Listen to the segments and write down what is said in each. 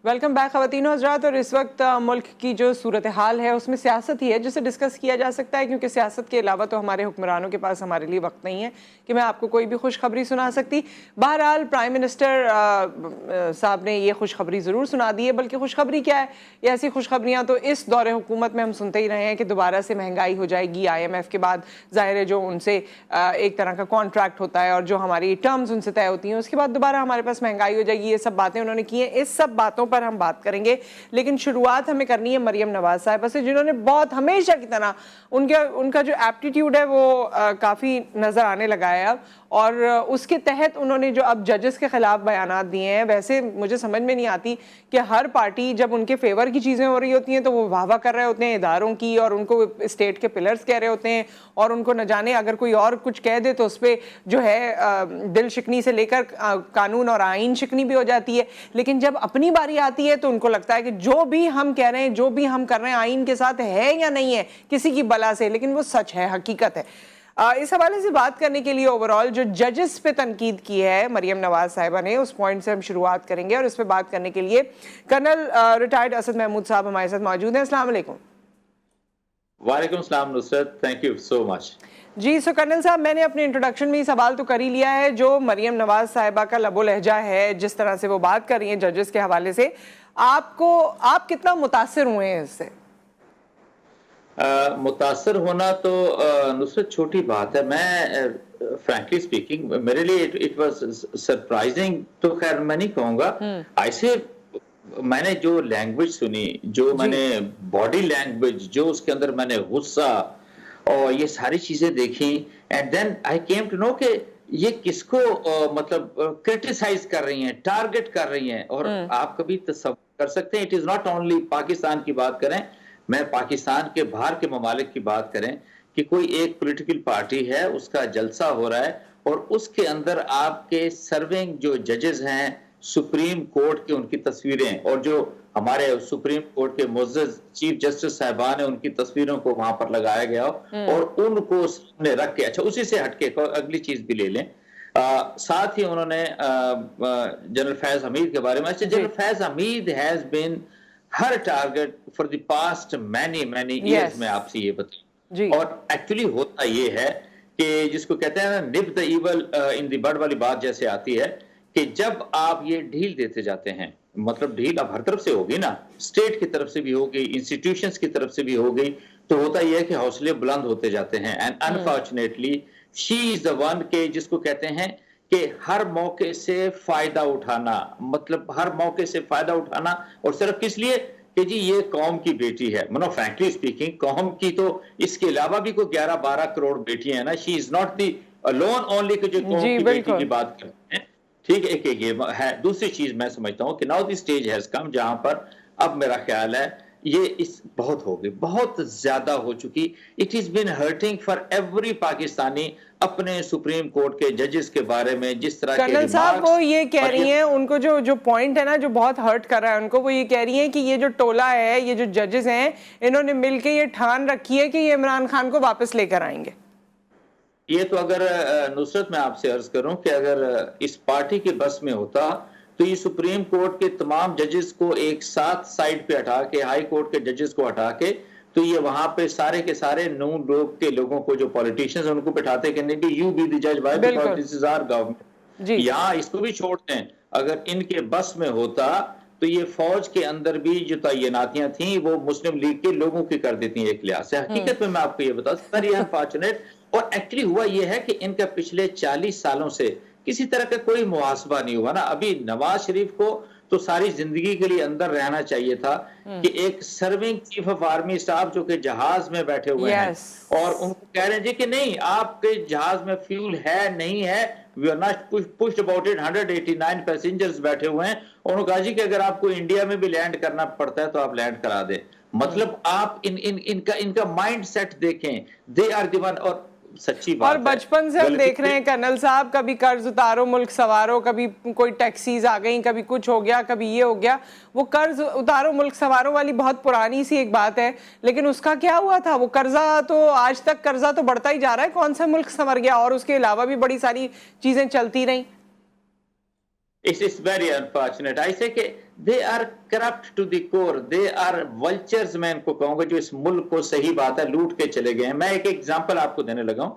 Welcome back ख़वातीन और हज़रात। और इस वक्त मुल्क की जो सूरत हाल है उसमें सियासत ही है जिसे डिस्कस किया जा सकता है, क्योंकि सियासत के अलावा तो हमारे हुक्मरानों के पास हमारे लिए वक्त नहीं है कि मैं आपको कोई भी खुशखबरी सुना सकती। बहरहाल प्राइम मिनिस्टर साहब ने ये खुशखबरी ज़रूर सुना दी है, बल्कि खुशखबरी क्या है, ये ऐसी खुशखबरियाँ तो इस दौरे हुकूमत में हम सुनते ही रहे हैं कि दोबारा से महंगाई हो जाएगी। IMF के बाद ज़ाहिर है जो उनसे एक तरह का कॉन्ट्रैक्ट होता है और जो हमारी टर्म्स उनसे तय होती हैं, उसके बाद दोबारा हमारे पास महंगाई हो जाएगी। ये सब बातें उन्होंने की हैं, इस सब बातों पर हम बात करेंगे। लेकिन शुरुआत हमें करनी है मरियम नवाज साहिबा से, जिन्होंने बहुत हमेशा की तरह उनका जो एप्टीट्यूड है वो काफ़ी नज़र आने लगा है अब, और उसके तहत उन्होंने जो अब जजेस के खिलाफ बयानात दिए हैं। वैसे मुझे समझ में नहीं आती कि हर पार्टी जब उनके फेवर की चीज़ें हो रही होती हैं तो वो वाह वाह कर रहे होते हैं इदारों की, और उनको स्टेट के पिलर्स कह रहे होते हैं, और उनको न जाने अगर कोई और कुछ कह दे तो उस पर जो है दिल शिकनी से लेकर कानून और आइन शिकनी भी हो जाती है। लेकिन जब अपनी बारी आती है तो उनको लगता है कि जो भी हम कह रहे हैं, जो भी हम कर रहे हैं, आइन के साथ है या नहीं है किसी की बला से, लेकिन वो सच है, हकीकत है। इस हवाले से बात करने के लिए ओवरऑल जो जजेस पे तनकीद की है मरियम नवाज साहिबा ने, उस पॉइंट से हम शुरुआत करेंगे। और इस पे बात करने के लिए कर्नल रिटायर्ड असद महमूद साहब हमारे साथ मौजूद हैं। अस्सलाम वालेकुम। वालेकुम सलाम Nusrat, thank you so much. जी, सो कर्नल साहब, मैंने अपने इंट्रोडक्शन में ही सवाल तो कर ही लिया है। जो मरियम नवाज साहिबा का लबो लहजा है, जिस तरह से वो बात कर रही हैं जजेस के हवाले से, आप कितना मुतासिर हुए हैं इससे? मुतासर होना तो नुसरत छोटी बात है। मैं फ्रैंकली स्पीकिंग मेरे लिए इट वाज सरप्राइजिंग, तो खैर मैं नहीं कहूँगा ऐसे। मैंने जो लैंग्वेज सुनी, जो मैंने बॉडी लैंग्वेज, जो उसके अंदर मैंने गुस्सा और ये सारी चीजें देखी, and then I came to know कि ये किसको मतलब क्रिटिसाइज कर रही हैं, टारगेट कर रही हैं। और आप कभी तसव्वुर कर सकते हैं, it is not only Pakistan की बात करें, मैं पाकिस्तान के बाहर के ममालिक की बात करें कि कोई एक पॉलिटिकल पार्टी है, उसका जलसा हो रहा है और उसके अंदर आपके सर्विंग जो जजेस हैं सुप्रीम कोर्ट के, उनकी तस्वीरें, और जो हमारे सुप्रीम कोर्ट के मुअज़्ज़ज़ चीफ जस्टिस साहिबान है, उनकी तस्वीरों को वहां पर लगाया गया और उनको सामने रख के, अच्छा उसी से हटके अगली चीज भी ले लें, साथ ही उन्होंने जनरल फैज हमीद के बारे में, अच्छा general Faiz Hameed has been her target for the past many years में, आपसे ये बताऊं। और एक्चुअली होता ये है कि जिसको कहते हैं ना nip the evil in the bud वाली बात जैसे आती है कि जब आप ये ढील देते जाते हैं, मतलब ढील अब हर तरफ से होगी ना, स्टेट की तरफ से भी होगी, इंस्टीट्यूशंस की तरफ से भी हो गई, तो होता यह है कि हौसले बुलंद होते जाते हैं। And unfortunately she is the one के जिसको कहते हैं कि हर मौके से फायदा उठाना, मतलब हर मौके से फायदा उठाना, और सिर्फ किस लिए कि जी ये कौम की बेटी है। मतलब फ्रैंकली स्पीकिंग कौम की तो इसके अलावा भी कोई 11-12 करोड़ बेटियां हैं ना, she is not the alone only कि जो कौम की बेटी की बात करते हैं। ठीक है, एक ये है। दूसरी चीज मैं समझता हूं कि now the stage has come, जहां पर अब मेरा ख्याल है ये इस बहुत हो गई, बहुत ज्यादा हो चुकी। It is been hurting for every Pakistani अपने सुप्रीम कोर्ट के जजेस के बारे में, जिस तरह कर्नल साहब वो ये कह रही हैं, उनको जो पॉइंट है ना जो बहुत हर्ट कर रहा है उनको, वो ये कह रही हैं कि ये जो टोला है, ये जो जजेस हैं, इन्होंने मिलके ये ठान रखी है कि ये इमरान खान को वापस लेकर आएंगे। ये तो अगर नुसरत मैं आपसे अर्ज करूं कि अगर इस पार्टी के बस में होता तो ये सुप्रीम कोर्ट के तमाम जजेस को एक साथ साइड पे हटा के, हाई कोर्ट के जजेस को हटा के, तो ये वहां पे सारे के सारे नून लोग के लोगों को, जो पॉलिटिशियंस हैं, उनको बैठाते कि नहीं यू बी द जज, why because this is our government. यहाँ इसको भी छोड़ते हैं। अगर इनके बस में होता तो ये फौज के अंदर भी जो तैनातियां थी वो मुस्लिम लीग के लोगों की कर देती हैं एक लिहाज से। हकीकत में मैं आपको ये बताऊं, सर ये अनफॉर्चुनेट। और एक्चुअली हुआ ये है कि इनका पिछले 40 सालों से किसी तरह का कोई मुहासबा नहीं हुआ ना। अभी नवाज शरीफ को तो सारी जिंदगी के लिए अंदर रहना चाहिए था कि एक serving chief of army staff जो कि जहाज में बैठे हुए हैं और उनको कह रहे हैं जी कि नहीं आपके जहाज में फ्यूल है नहीं है, we are not pushed about it, 189 passengers बैठे हुए हैं। उन्होंने कहा जी कि अगर आपको इंडिया में भी लैंड करना पड़ता है तो आप लैंड करा दें। मतलब आप इनका माइंड सेट देखें, दे आर गिवन। और सच्ची बात और बचपन से हम देख रहे हैं कर्नल साहब, कभी कर्ज उतारो मुल्क सवारो, कभी कोई टैक्सीज आ गई, कभी कुछ हो गया, कभी ये हो गया। वो कर्ज उतारो मुल्क सवारो वाली बहुत पुरानी सी एक बात है, लेकिन उसका क्या हुआ था? वो कर्जा तो आज तक कर्जा तो बढ़ता ही जा रहा है, कौन सा मुल्क संवर गया? और उसके अलावा भी बड़ी सारी चीजें चलती रही। It is very unfortunate. I say कि they are corrupt to the core, they are vultures, मैं इनको कहूंगा, जो इस मुल्क को, सही बात है, लूट के चले गए हैं। मैं एक एग्जांपल आपको देने लगा हूं।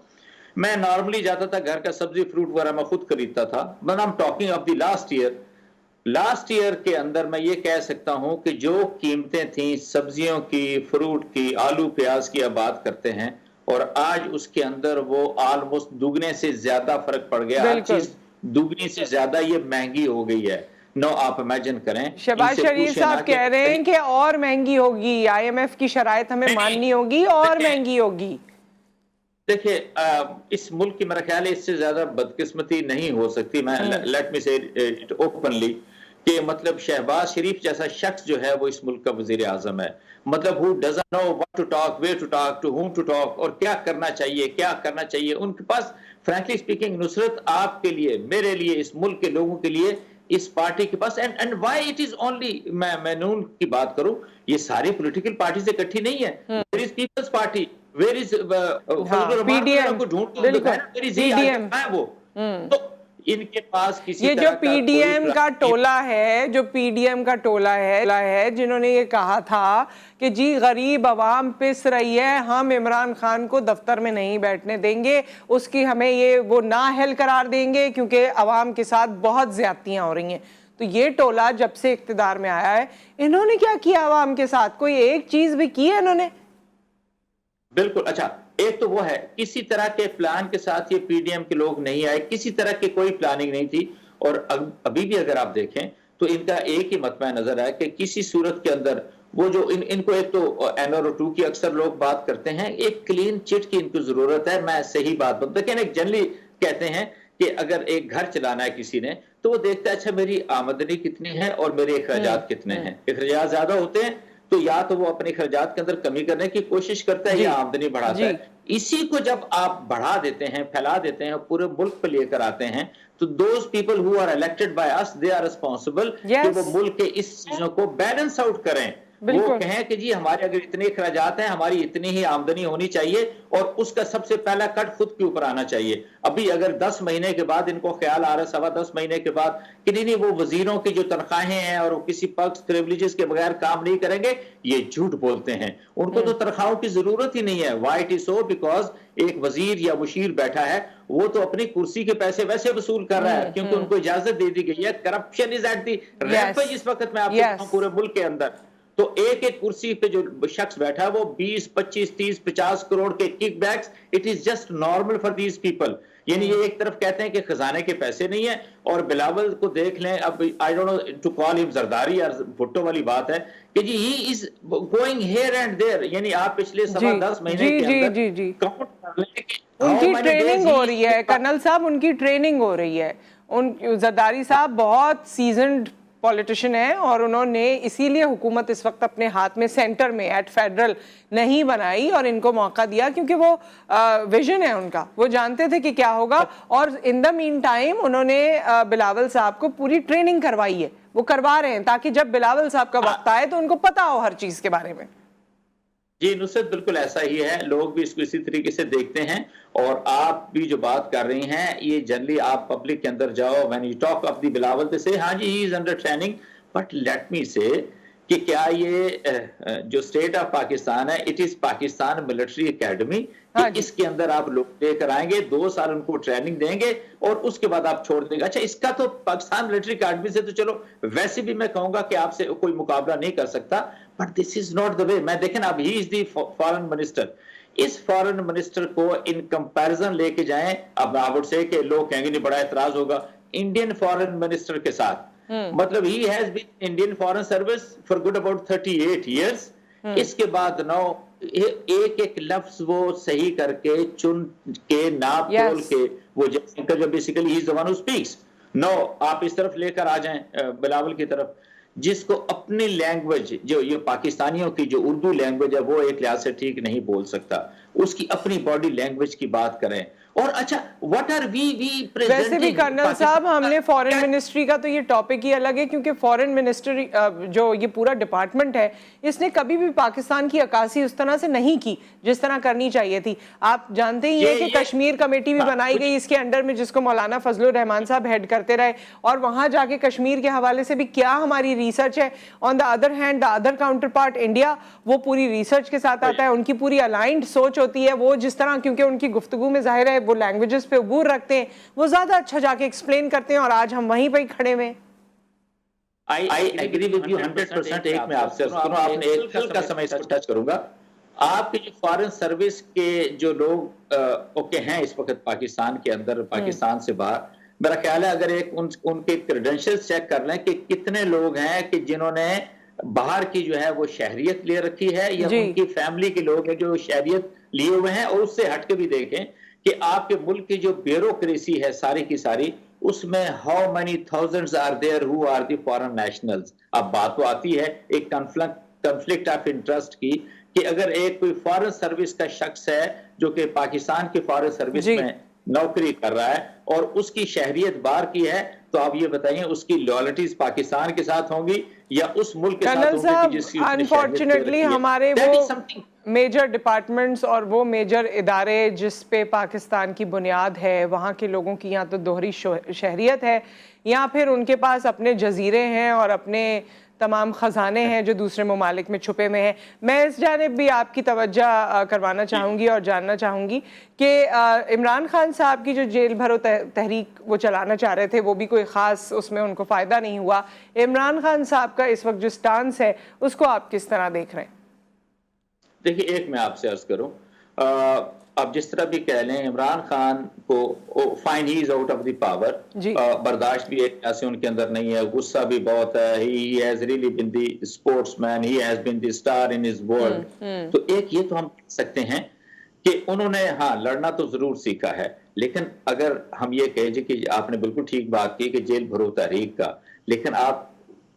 मैं नॉर्मली जाता था घर का सब्जी फ्रूट वगैरह मैं खुद खरीदता था, but I am talking of the last year के अंदर मैं ये कह सकता हूं कि जो कीमतें थी सब्जियों की, फ्रूट की, आलू प्याज की अब बात करते हैं, और आज उसके अंदर वो ऑलमोस्ट दुगने से ज्यादा फर्क पड़ गया। हर चीज दुगनी से ज्यादा ये महंगी हो गई है। नो, आप इमेजिन करें। शहबाज शरीफ साहब कह रहे हैं कि और महंगी होगी, IMF की शराइत हमें माननी होगी और महंगी होगी। देखिए, इस मुल्क की मेरा ख्याल है इससे ज्यादा बदकिस्मती नहीं हो सकती। मैं लेट मी से इट ओपनली कि मतलब शहबाज शरीफ जैसा शख्स जो है वो इस मुल्क का वजीर आजम है। मतलब who doesn't know what to talk, where to talk, to whom to talk, और क्या करना चाहिए, क्या करना चाहिए। उनके पास फ्रैंकली स्पीकिंग, नुसरत, आपके लिए, मेरे लिए, इस मुल्क के लोगों के लिए, इस पार्टी के पास, and why it is only, मैं नून की बात करूं, ये सारी पॉलिटिकल पार्टी से इकट्ठी नहीं है। Where is Peoples Party, where is PDM, को ढूंढ वो। तो इनके पास किसी ये जो PDM का टोला है, जो PDM का टोला है जिन्होंने ये कहा था कि जी गरीब अवाम पिस रही है, हम इमरान खान को दफ्तर में नहीं बैठने देंगे, उसकी हमें ये वो नाअहल करार देंगे क्योंकि अवाम के साथ बहुत ज्यादतियां हो रही हैं। तो ये टोला जब से इख्तिदार में आया है, इन्होंने क्या किया अवाम के साथ? कोई एक चीज भी की है इन्होंने? बिल्कुल। अच्छा, एक तो वो है, किसी तरह के प्लान के साथ ये PDM के लोग नहीं आए, किसी तरह की कोई प्लानिंग नहीं थी। और अभी भी अगर आप देखें तो इनका एक ही मतमा नजर है कि किसी सूरत के अंदर वो जो इनको एक तो NR2 की अक्सर लोग बात करते हैं, एक क्लीन चिट की इनको जरूरत है। मैं सही बात बताऊं, लेकिन एक जनरली कहते हैं कि अगर एक घर चलाना है किसी ने, तो वो देखता है अच्छा मेरी आमदनी कितनी है और मेरे अखराजात कितने हैं। अखराजात ज्यादा होते हैं तो या तो वो अपने खर्चात के अंदर कमी करने की कोशिश करता है या आमदनी बढ़ाता है। इसी को जब आप बढ़ा देते हैं, फैला देते हैं, पूरे मुल्क पे लेकर आते हैं, तो those people who are elected by us, they are responsible कि वो मुल्क के इस चीजों को बैलेंस आउट करें। वो कहें कि जी हमारे अगर इतने खर्चात हैं, हमारी इतनी ही आमदनी होनी चाहिए, और उसका सबसे पहला कट खुद के ऊपर आना चाहिए। अभी अगर 10 महीने के बाद इनको ख्याल आ रहा है, 10.25 महीने के बाद, कि नहीं वो वजीरों की जो तनख्वाहें हैं और वो किसी पक्ष प्रिविलेजेस के बगैर काम नहीं करेंगे, ये झूठ बोलते हैं। उनको तो तनख्वाहों की जरूरत ही नहीं है। Why it is so? Because एक वजीर या मुशीर बैठा है, वो तो अपनी कुर्सी के पैसे वैसे वसूल कर रहा है क्योंकि उनको इजाजत दे दी गई है। Corruption is at the rampage इस वक्त में आपको पूरे मुल्क के अंदर। तो एक एक कुर्सी पे जो शख्स बैठा है वो 20, 25, 30, 50 करोड़ के kickbacks, it is just normal for these people. यानी ये एक तरफ कहते हैं कि खजाने के पैसे नहीं है, और बिलावल को देख लें, अब I don't know to call him Zardari या भुट्टो वाली बात है कि जी he is going here and there. यानी आप पिछले 10 महीने के अंदर काउंट कर लें कि उनकी ट्रेनिंग हो रही है, कर्नल साहब, उनकी ट्रेनिंग हो रही है। उन जरदारी साहब बहुत सीजन्ड पॉलिटिशियन है, और उन्होंने इसीलिए हुकूमत इस वक्त अपने हाथ में सेंटर में एट फेडरल नहीं बनाई और इनको मौका दिया, क्योंकि वो विजन है उनका, वो जानते थे कि क्या होगा। और इन द मीन टाइम उन्होंने बिलावल साहब को पूरी ट्रेनिंग करवाई है, वो करवा रहे हैं ताकि जब बिलावल साहब का वक्त आए तो उनको पता हो हर चीज के बारे में। जी नुसरत, बिल्कुल ऐसा ही है, लोग भी इसको इसी तरीके से देखते हैं। और आप भी जो बात कर रही हैं, ये जनरली आप पब्लिक के अंदर जाओ, when you talk of the Bilawal, they say हाँ जी he is under training, but let me say कि क्या ये जो स्टेट ऑफ पाकिस्तान है, it is Pakistan military academy, इसके अंदर आप लोग लेकर आएंगे, 2 साल उनको ट्रेनिंग देंगे और उसके बाद आप छोड़ देंगे। अच्छा, इसका तो पाकिस्तान मिलिट्री एकेडमी से तो चलो वैसे भी मैं कहूंगा कि आपसे कोई मुकाबला नहीं कर सकता, but this is not the way. मैं देखें ना, अब ही इज द फॉरेन मिनिस्टर, इस फॉरेन मिनिस्टर को इन कंपैरिजन लेके जाएं, अब आई वुड से कि लोग कहेंगे नहीं, बड़ा एतराज होगा इंडियन फॉरेन मिनिस्टर के साथ। मतलब he has been Indian Foreign Service for good about 38 years. इसके बाद नौ एक एक लफ्ज वो सही करके, चुन के, नाप तोल के, वो जो basically he is the one who speaks. No, आप इस तरफ लेकर आ जाएं बिलावल की तरफ, जिसको अपनी लैंग्वेज, जो ये पाकिस्तानियों की जो उर्दू लैंग्वेज है, वो एक लिहाज से ठीक नहीं बोल सकता, उसकी अपनी बॉडी लैंग्वेज की बात करें, اور اچھا what are we ویسے بھی presenting کرنل صاحب ہم نے فورن کیا- منسٹری کا تو یہ ٹاپک ہی الگ ہے، کیونکہ فورن منسٹری جو یہ پورا ڈپارٹمنٹ ہے اس نے کبھی بھی پاکستان کی عکاسی اس طرح سے نہیں کی جس طرح کرنی چاہیے تھی. آپ جانتے ہی ہیں کہ کشمیر کمیٹی بھی بنائی گئی اس کے انڈر میں، جس کو مولانا فضل الرحمان صاحب ہیڈ کرتے رہے، اور وہاں جا کے کشمیر کے حوالے سے بھی کیا ہماری ریسرچ ہے. On the other hand the other counterpart India, وہ پوری ریسرچ کے ساتھ آتا ہے، ان کی پوری الائنڈ سوچ ہوتی ہے. وہ جس طرح، کیونکہ ان کی گفتگو میں ظاہر ہے وہ لینگویجز پہ عبور رکھتے ہیں، وہ زیادہ اچھا جا کے ایکسپلین کرتے ہیں، اور آج ہم وہیں پہ کھڑے ہوئے. I agree with you 100%. ایک میں آپ سے آپ نے ایک ہلکا سا میں اس کو ٹچ کروں گا. آپ کے جو فارن سروس کے جو لوگ اوکے ہیں اس وقت پاکستان کے اندر، پاکستان سے باہر، میرا خیال ہے اگر ایک ان کے کریڈنشیلز چیک کر لیں کہ کتنے لوگ ہیں کہ جنہوں نے باہر کی جو ہے وہ شہریت لے رکھی ہے، یا ان کی فیملی کے لوگ ہیں جو شہریت لیے ہوئے ہیں. اور اس سے ہٹ کے بھی دیکھیں کہ آپ کے ملک کی جو بیوروکریسی ہے ساری کی ساری، اس میں how many thousands are there who are the foreign nationals. اب بات تو آتی ہے ایک کنفلکٹ آف انٹرسٹ کی، کہ اگر ایک کوئی فارن سروس کا شخص ہے جو کہ پاکستان کی فارن سروس میں نوکری کر رہا ہے اور اس کی شہریت باہر کی ہے، تو آپ یہ بتائیں اس کی لائلٹیز پاکستان کے ساتھ ہوں گی یا اس ملک کے ساتھ ہوں گی جس کی انفارچونیٹلی ہمارے وہ میجر ڈپارٹمنٹس اور وہ میجر ادارے جس پہ پاکستان کی بنیاد ہے، وہاں کے لوگوں کی یا تو دوہری شہریت ہے یا پھر ان کے پاس اپنے جزیرے ہیں اور اپنے تمام خزانے ہیں جو دوسرے ممالک میں چھپے میں ہیں. میں اس جانب بھی آپ کی توجہ کروانا چاہوں گی اور جاننا چاہوں گی کہ عمران خان صاحب کی جو جیل بھرو تحریک وہ چلانا چاہ رہے تھے، وہ بھی کوئی خاص اس میں ان کو فائدہ نہیں ہوا. عمران خان صاحب کا اس وقت جو سٹانس ہے اس کو آپ کس طرح دیکھ رہے ہیں؟ دیکھیے ایک میں آپ سے عرض کروں، اب جس طرح بھی کہہ لیں عمران خان کو fine he is out of the power, برداشت بھی ایک ایسے ان کے اندر نہیں ہے، غصہ بھی بہت ہے. He has really been the sportsman, he has been the star in his world. تو ایک یہ تو ہم کہہ سکتے ہیں کہ انہوں نے ہاں لڑنا تو ضرور سیکھا ہے، لیکن اگر ہم یہ کہیں کہ آپ نے بالکل ٹھیک بات کی کہ جیل بھرو تحریک کا، لیکن آپ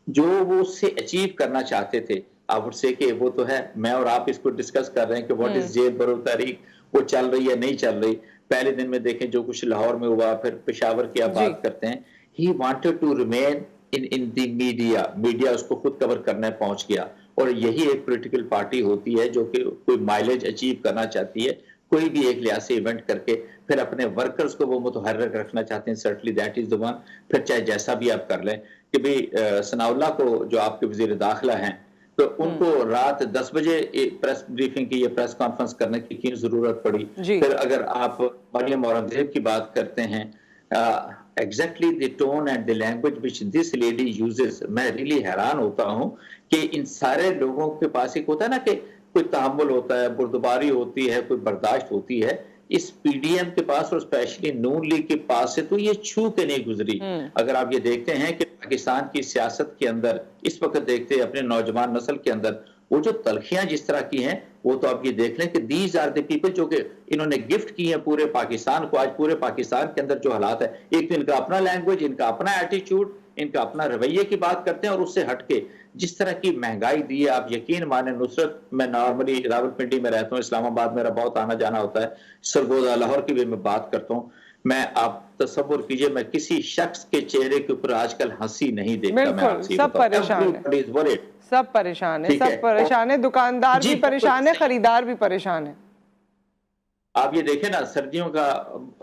جو وہ اس سے اچیو کرنا چاہتے تھے، آپ سے کہ وہ تو ہے، میں اور آپ اس کو ڈسکس کر رہے ہیں کہ واٹ از جیل بھرو تحریک، وہ چل رہی ہے نہیں چل رہی. پہلے دن میں دیکھیں جو کچھ لاہور میں ہوا، پھر پشاور کی آپ بات کرتے ہیں. He wanted to remain in the media اس کو خود کور کرنے پہنچ گیا. اور یہی ایک پولیٹیکل پارٹی ہوتی ہے جو کہ کوئی مائلیج اچیو کرنا چاہتی ہے، کوئی بھی ایک لحاظ ایونٹ کر کے پھر اپنے ورکرز کو وہ متحرک رکھنا چاہتے ہیں. Certainly that is the one. پھر چاہے جیسا بھی آپ کر لیں کہ بھی ثناء اللہ کو جو آپ کے وزیر داخلہ ہیں، تو ان کو رات 10 بجے پریس بریفنگ کی یا پریس کانفرنس کرنے کی کیوں ضرورت پڑی؟ پھر اگر آپ مریم اورنگزیب کی بات کرتے ہیں، exactly the tone and the language which this lady uses، میں really حیران ہوتا ہوں کہ ان سارے لوگوں کے پاس ایک ہوتا ہے نا کہ کوئی تحمل ہوتا ہے، بردباری ہوتی ہے، کوئی برداشت ہوتی ہے. اس پی ڈی ایم کے پاس اور اسپیشلی نون لیگ کے پاس سے تو یہ چھو کے نہیں گزری. اگر آپ یہ دیکھتے ہیں کہ پاکستان کی سیاست کے اندر اس وقت دیکھتے ہیں اپنے نوجوان نسل کے اندر وہ جو تلخیاں جس طرح کی ہیں، وہ تو آپ یہ دیکھ لیں کہ دیز آر دی پیپل جو کہ انہوں نے گفٹ کی ہیں پورے پاکستان کو. آج پورے پاکستان کے اندر جو حالات ہے، ایک تو ان کا اپنا لینگویج، ان کا اپنا ایٹیچیوڈ، ان کا اپنا رویے کی بات کرتے ہیں، اور اس سے ہٹ کے جس طرح کی مہنگائی دی ہے، آپ یقین مانیں. نصرت، میں نارملی راولپنڈی میں رہتا ہوں، اسلام آباد میرا بہت آنا جانا ہوتا ہے، سرگودا لاہور کی بھی میں بات کرتا ہوں. میں آپ تصور کیجئے میں کسی شخص کے چہرے کے اوپر آج کل ہنسی نہیں دیکھتا. بالکل سب پریشان ہیں، سب پریشان ہیں، سب پریشان ہیں، دکاندار بھی پریشان ہے، خریدار بھی پریشان ہے. آپ یہ دیکھیں نا، سردیوں کا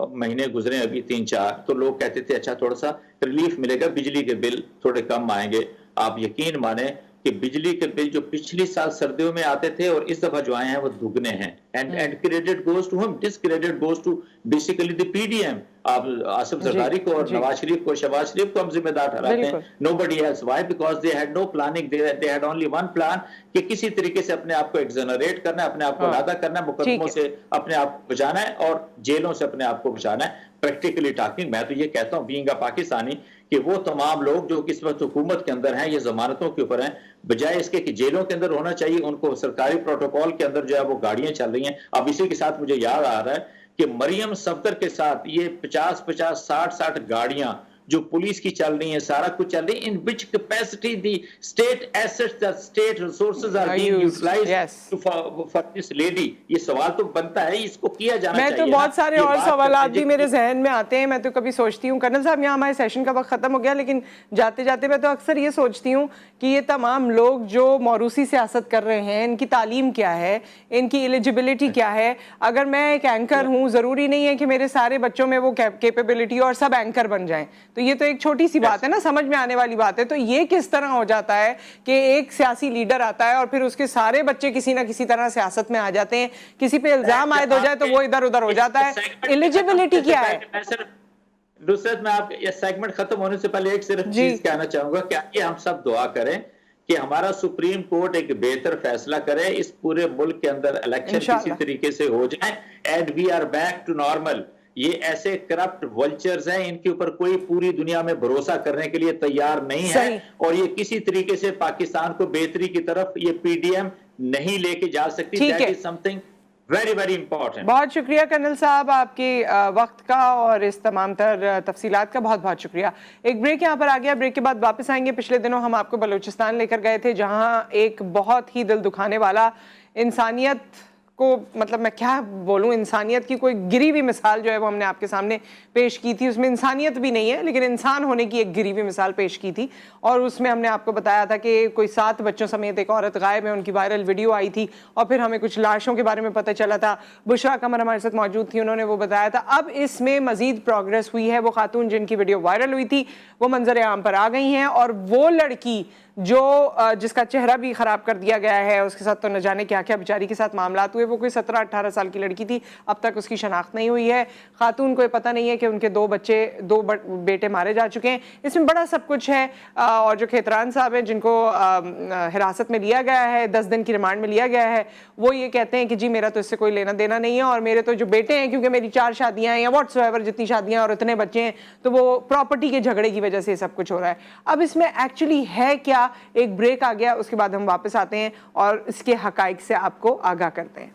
مہینے گزرے ابھی 3-4، تو لوگ کہتے تھے اچھا تھوڑا سا ریلیف ملے گا، بجلی کے بل تھوڑے کم آئیں گے. آپ یقین مانیں کہ بجلی کے بل جو پچھلی سال سردیوں میں آتے تھے اور اس دفعہ جو آئے ہیں وہ دگنے ہیں. and credit goes to whom? Discredit goes to basically the PDM. آپ آصف زرداری کو اور نواز شریف کو، شہباز شریف کو ہم ذمہ دار ٹھہراتے ہیں. Nobody else. Why? Because they had no planning. They had only one plan کہ کسی طریقے سے اپنے آپ کو ایگزنریٹ کرنا ہے، اپنے آپ کو علیحدہ کرنا ہے، مقدموں سے اپنے آپ کو بچانا ہے اور جیلوں سے اپنے آپ کو بچانا ہے. پریکٹیکلی ٹاکنگ، میں تو یہ کہتا ہوں بینگ اے پاکستانی کہ وہ تمام لوگ جو اس وقت حکومت کے اندر ہیں، یہ ضمانتوں کے اوپر ہیں، بجائے اس کے کہ جیلوں کے اندر ہونا چاہیے، ان کو سرکاری پروٹوکول کے اندر جو ہے وہ گاڑیاں چل رہی ہیں. اب اسی کے ساتھ مجھے یاد آ رہا ہے کہ مریم صفدر کے ساتھ یہ 50-50 60-60 گاڑیاں جو پولیس کی چل رہی ہیں سارا کچھ چل رہی ہے, in which capacity the state assets, the state resources are being utilized for this lady. یہ سوال تو بنتا ہے, اس کو کیا جانا چاہیے. میں تو بہت سارے اور سوالات بھی میرے ذہن میں آتے ہیں. میں تو کبھی سوچتی ہوں, کرنل صاحب یہاں ہمارے سیشن کا وقت ختم ہو گیا, لیکن جاتے جاتے میں تو اکثر یہ سوچتی ہوں کہ یہ تمام لوگ جو موروثی سیاست کر رہے ہیں, ان کی تعلیم کیا ہے, ان کی ایلیجبلٹی کیا ہے. اگر میں ایک اینکر ہوں, ضروری نہیں ہے کہ میرے سارے بچوں میں وہ کیپیبلٹی اور سب اینکر بن جائیں. تو یہ تو ایک چھوٹی سی بات ہے نا, سمجھ میں آنے والی بات ہے. تو یہ کس طرح ہو جاتا ہے کہ ایک سیاسی لیڈر آتا ہے اور پھر اس کے سارے بچے کسی نہ کسی طرح سیاست میں آ جاتے ہیں, کسی پہ الزام عائد ہو جائے تو وہ ادھر ادھر ہو جاتا ہے. ایلیجبلٹی کیا ہے؟ نصرت, میں آپ یہ سیگمنٹ ختم ہونے سے پہلے ایک صرف چیز کہنا چاہوں گا کہ آئیے ہم سب دعا کریں کہ ہمارا سپریم کورٹ ایک بہتر فیصلہ کرے, اس پورے ملک کے اندر الیکشن کسی طریقے سے ہو جائیں, and we are back to normal. یہ ایسے کرپٹ ولچرز ہیں, ان کے اوپر کوئی پوری دنیا میں بھروسہ کرنے کے لیے تیار نہیں ہے, اور یہ کسی طریقے سے پاکستان کو بہتری کی طرف یہ پی ڈی ایم نہیں لے کے جا سکتی. That is some thing very very important. بہت شکریہ کرنل صاحب آپ کے وقت کا اور اس تمام تر تفصیلات کا, بہت بہت شکریہ. ایک بریک یہاں پر آ گیا, بریک کے بعد واپس آئیں گے. پچھلے دنوں ہم آپ کو بلوچستان لے کر گئے تھے, جہاں ایک بہت ہی دل دکھانے والا, انسانیت کو مطلب میں کیا بولوں, انسانیت کی کوئی گری ہوئی مثال جو ہے وہ ہم نے آپ کے سامنے پیش کی تھی. اس میں انسانیت بھی نہیں ہے لیکن انسان ہونے کی ایک گری ہوئی مثال پیش کی تھی, اور اس میں ہم نے آپ کو بتایا تھا کہ کوئی 7 بچوں سمیت ایک عورت غائب ہے, ان کی وائرل ویڈیو آئی تھی, اور پھر ہمیں کچھ لاشوں کے بارے میں پتہ چلا تھا. بشرا قمر ہمارے ساتھ موجود تھی, انہوں نے وہ بتایا تھا. اب اس میں مزید پروگرس ہوئی ہے. وہ خاتون جن کی ویڈیو وائرل ہوئی تھی وہ منظر عام پر آ گئی ہیں, اور وہ لڑکی جو جس کا چہرہ بھی خراب کر دیا گیا ہے, اس کے ساتھ تو نہ جانے کیا کیا بیچاری کے ساتھ معاملات ہوئے. وہ کوئی 17-18 سال کی لڑکی تھی, اب تک اس کی شناخت نہیں ہوئی ہے. خاتون کو یہ پتہ نہیں ہے کہ ان کے 2 بیٹے مارے جا چکے ہیں. اس میں بڑا سب کچھ ہے. اور جو کھیتران صاحب ہیں جن کو حراست میں لیا گیا ہے, 10 دن کی ریمانڈ میں لیا گیا ہے, وہ یہ کہتے ہیں کہ جی میرا تو اس سے کوئی لینا دینا نہیں ہے, اور میرے تو جو بیٹے ہیں, کیونکہ میری 4 شادیاں ہیں یا واٹس ایور جتنی شادیاں اور اتنے بچے ہیں, تو وہ پراپرٹی کے جھگڑے کی وجہ سے سب کچھ ہو رہا ہے. اب اس میں ایکچولی ہے کیا؟ ایک بریک آ گیا, اس کے بعد ہم واپس آتے ہیں اور اس کے حقائق سے آپ کو آگاہ کرتے ہیں.